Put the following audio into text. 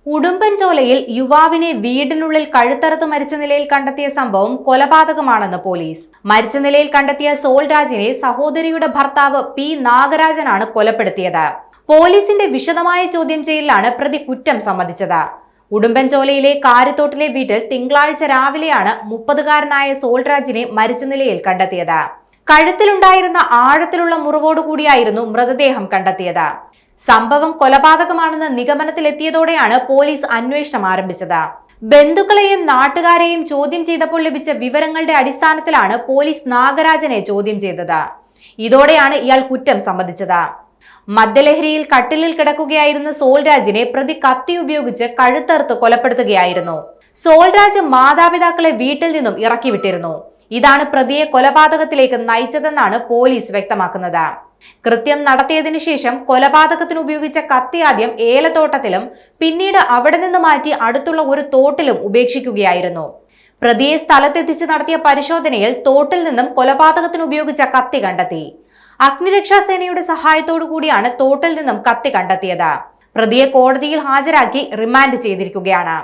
ഉടുമ്പൻചോലയിൽ യുവാവിനെ വീടിനുള്ളിൽ കഴുത്തറുത്ത് മരിച്ച നിലയിൽ കണ്ടെത്തിയ സംഭവം കൊലപാതകമാണെന്ന് പോലീസ്. മരിച്ച നിലയിൽ കണ്ടെത്തിയ സോൾരാജിനെ സഹോദരിയുടെ ഭർത്താവ് പി നാഗരാജനാണ് കൊലപ്പെടുത്തിയത്. പോലീസിന്റെ വിശദമായ ചോദ്യം ചെയ്യലിലാണ് പ്രതി കുറ്റം സമ്മതിച്ചത്. ഉടുമ്പൻചോലയിലെ കാരുത്തോട്ടിലെ വീട്ടിൽ തിങ്കളാഴ്ച രാവിലെയാണ് 30-കാരനായ സോൾരാജിനെ മരിച്ച നിലയിൽ കണ്ടെത്തിയത്. കഴുത്തിലുണ്ടായിരുന്ന ആഴത്തിലുള്ള മുറിവോടുകൂടിയായിരുന്നു മൃതദേഹം കണ്ടെത്തിയത്. സംഭവം കൊലപാതകമാണെന്ന് നിഗമനത്തിലെത്തിയതോടെയാണ് പോലീസ് അന്വേഷണം ആരംഭിച്ചത്. ബന്ധുക്കളെയും നാട്ടുകാരെയും ചോദ്യം ചെയ്തപ്പോൾ ലഭിച്ച വിവരങ്ങളുടെ അടിസ്ഥാനത്തിലാണ് പോലീസ് നാഗരാജനെ ചോദ്യം ചെയ്തത്. ഇതോടെയാണ് ഇയാൾ കുറ്റം സമ്മതിച്ചത്. മദ്യലഹരിയിൽ കട്ടിലിൽ കിടക്കുകയായിരുന്ന സോൾരാജിനെ പ്രതി കത്തി ഉപയോഗിച്ച് കഴുത്തറുത്ത് കൊലപ്പെടുത്തുകയായിരുന്നു. സോൾരാജ് മാതാപിതാക്കളെ വീട്ടിൽ നിന്നും ഇറക്കിവിട്ടിരുന്നു. ഇതാണ് പ്രതിയെ കൊലപാതകത്തിലേക്ക് നയിച്ചതെന്നാണ് പോലീസ് വ്യക്തമാക്കുന്നത്. കൃത്യം നടത്തിയതിനു ശേഷം കൊലപാതകത്തിന് ഉപയോഗിച്ച കത്തി ആദ്യം ഏലത്തോട്ടത്തിലും പിന്നീട് അവിടെ നിന്ന് മാറ്റി അടുത്തുള്ള ഒരു തോട്ടിലും ഉപേക്ഷിക്കുകയായിരുന്നു. പ്രതിയെ സ്ഥലത്തെത്തിച്ച് നടത്തിയ പരിശോധനയിൽ തോട്ടിൽ നിന്നും കൊലപാതകത്തിന് ഉപയോഗിച്ച കത്തി കണ്ടെത്തി. അഗ്നിരക്ഷാസേനയുടെ സഹായത്തോടു കൂടിയാണ് തോട്ടിൽ നിന്നും കത്തി കണ്ടെത്തിയത്. പ്രതിയെ കോടതിയിൽ ഹാജരാക്കി റിമാൻഡ് ചെയ്തിരിക്കുകയാണ്.